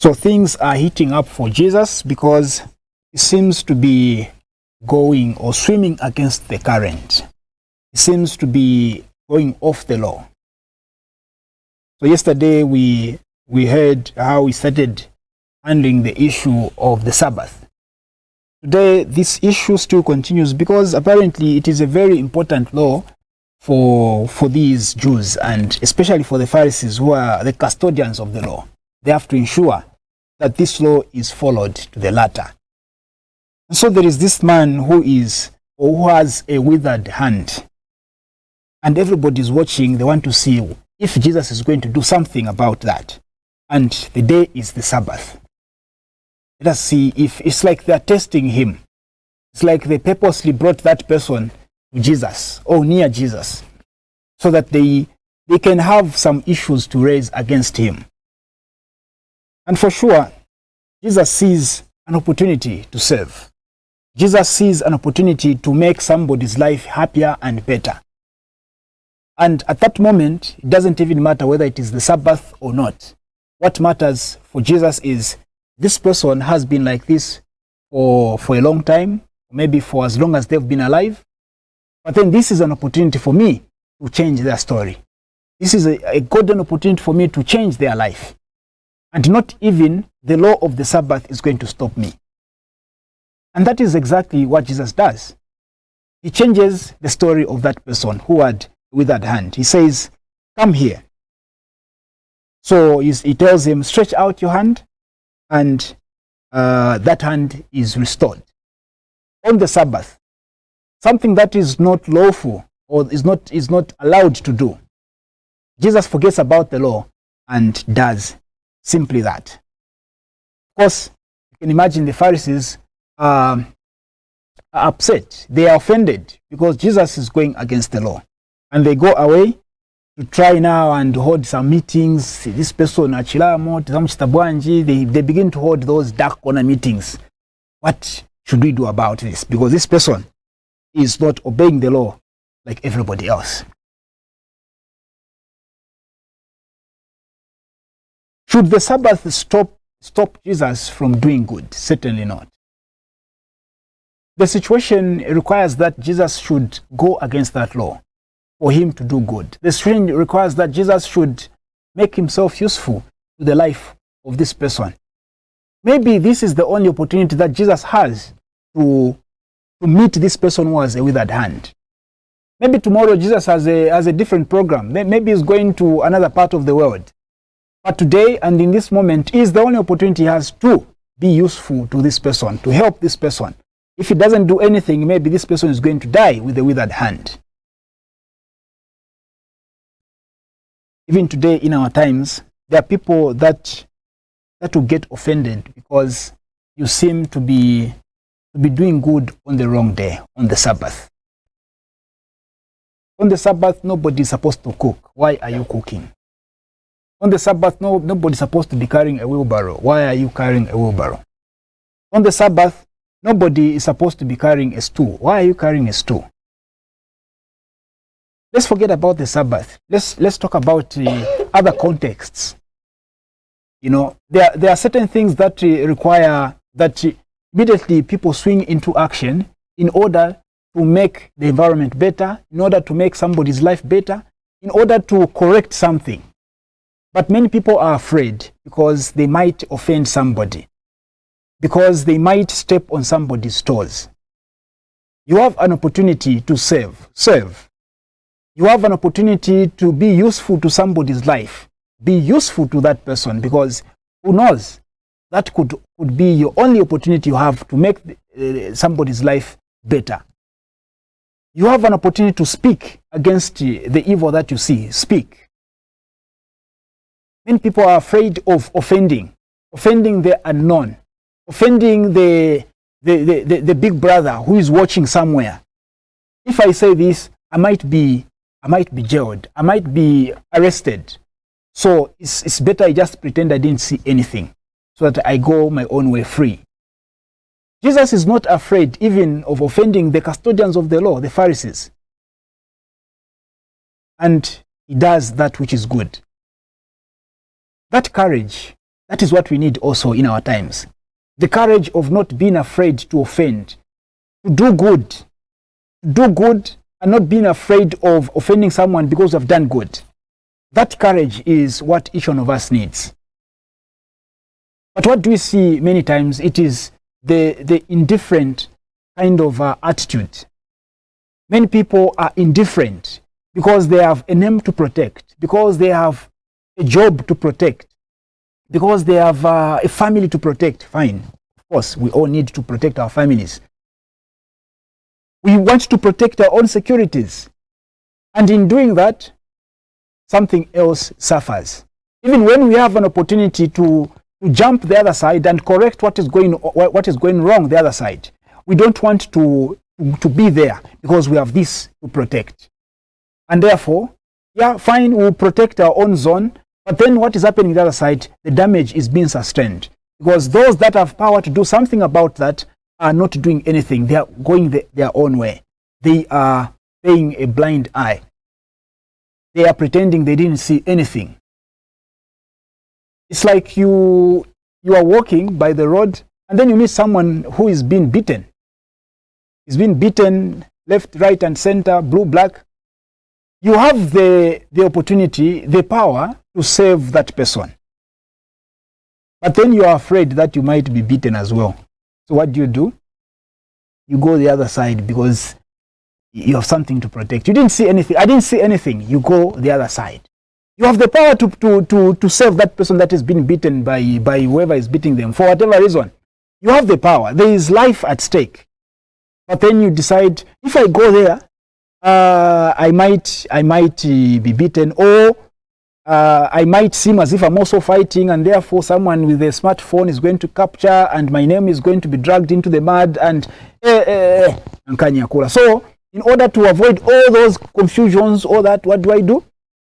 So things are heating up for Jesus because he seems to be going or swimming against the current. He seems to be going off the law. So yesterday we heard how he started handling the issue of the Sabbath. Today this issue still continues because apparently it is a very important law for these Jews, and especially for the Pharisees, who are the custodians of the law. They have to ensure that this law is followed to the letter. And so there is this man who has a withered hand, and everybody is watching. They want to see if Jesus is going to do something about that. And the day is the Sabbath. Let us see if it's like they're testing him. It's like they purposely brought that person to Jesus or near Jesus so that they can have some issues to raise against him. And for sure, Jesus sees an opportunity to serve. Jesus sees an opportunity to make somebody's life happier and better. And at that moment, it doesn't even matter whether it is the Sabbath or not. What matters for Jesus is this person has been like this for a long time, maybe for as long as they've been alive. But then this is an opportunity for me to change their story. This is a golden opportunity for me to change their life. And not even the law of the Sabbath is going to stop me. And that is exactly what Jesus does. He changes the story of that person who had a withered hand. He says, "Come here." So he tells him, "Stretch out your hand," and that hand is restored. On the Sabbath, something that is not lawful or is not allowed to do, Jesus forgets about the law and does simply that. Of course, you can imagine the Pharisees are upset. They are offended because Jesus is going against the law. And they go away to try now and hold some meetings. This person, they begin to hold those dark corner meetings. What should we do about this? Because this person is not obeying the law like everybody else. Should the Sabbath stop Jesus from doing good? Certainly not. The situation requires that Jesus should go against that law for him to do good. The situation requires that Jesus should make himself useful to the life of this person. Maybe this is the only opportunity that Jesus has to meet this person who has a withered hand. Maybe tomorrow Jesus has a different program. Maybe he's going to another part of the world. But today and in this moment is the only opportunity he has to be useful to this person, to help this person. If he doesn't do anything, maybe this person is going to die with a withered hand. Even today in our times, there are people that will get offended because you seem to be doing good on the wrong day, on the Sabbath. On the Sabbath, nobody is supposed to cook. Why are you cooking? On the Sabbath, nobody is supposed to be carrying a wheelbarrow. Why are you carrying a wheelbarrow? On the Sabbath, nobody is supposed to be carrying a stool. Why are you carrying a stool? Let's forget about the Sabbath. Let's talk about other contexts. You know, there are certain things that require that immediately people swing into action in order to make the environment better, in order to make somebody's life better, in order to correct something. But many people are afraid because they might offend somebody, because they might step on somebody's toes. You have an opportunity to serve. You have an opportunity to be useful to somebody's life. Be useful to that person, because who knows, that could be your only opportunity you have to make somebody's life better. You have an opportunity to speak against the evil that you see. Speak. Many people are afraid of offending the unknown, offending the big brother who is watching somewhere. If I say this, I might be jailed. I might be arrested. So it's better I just pretend I didn't see anything so that I go my own way free. Jesus is not afraid even of offending the custodians of the law, the Pharisees. And he does that which is good. That courage That is what we need also in our times. The courage of not being afraid to offend, to do good and not being afraid of offending someone because we've done good. That courage is what each one of us needs. But what do we see many times? It is the indifferent kind of attitude. Many people are indifferent because they have a name to protect, because they have a job to protect, because they have a family to protect. Fine. Of course, we all need to protect our families. We want to protect our own securities. And in doing that, something else suffers. Even when we have an opportunity to jump the other side and correct what is going wrong the other side, we don't want to be there because we have this to protect. And therefore, yeah, fine, we'll protect our own zone, but then what is happening the other side, the damage is being sustained. Because those that have power to do something about that are not doing anything. They are going their own way. They are paying a blind eye. They are pretending they didn't see anything. It's like you are walking by the road and then you meet someone who is being beaten. He's been beaten left, right, and center, blue, black. You have the opportunity, the power to save that person. But then you are afraid that you might be beaten as well. So what do? You go the other side because you have something to protect. You didn't see anything. I didn't see anything. You go the other side. You have the power to save that person that is being beaten by whoever is beating them for whatever reason. You have the power. There is life at stake. But then you decide, if I go there, I might be beaten, or I might seem as if I'm also fighting, and therefore someone with a smartphone is going to capture and my name is going to be dragged into the mud and So in order to avoid all those confusions, all that, what do?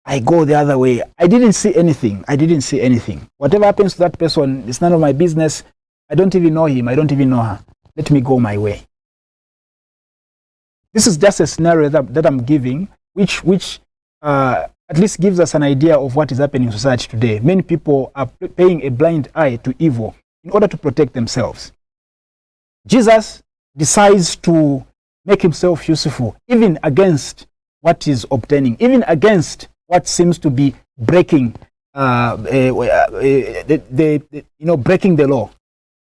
I go the other way. I didn't see anything. Whatever happens to that person, it's none of my business. I don't even know him. I don't even know her. Let me go my way. This is just a scenario that I'm giving, which at least gives us an idea of what is happening in society today. Many people are paying a blind eye to evil in order to protect themselves. Jesus decides to make himself useful, even against what is obtaining, even against what seems to be breaking, breaking the law.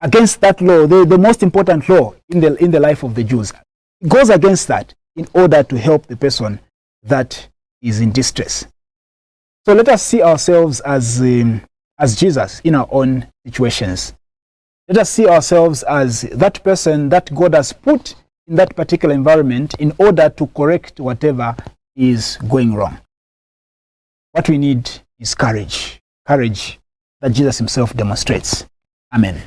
Against that law, the most important law in the life of the Jews. He goes against that in order to help the person that is in distress. So let us see ourselves as Jesus in our own situations. Let us see ourselves as that person that God has put in that particular environment in order to correct whatever is going wrong. What we need is courage. Courage that Jesus himself demonstrates. Amen.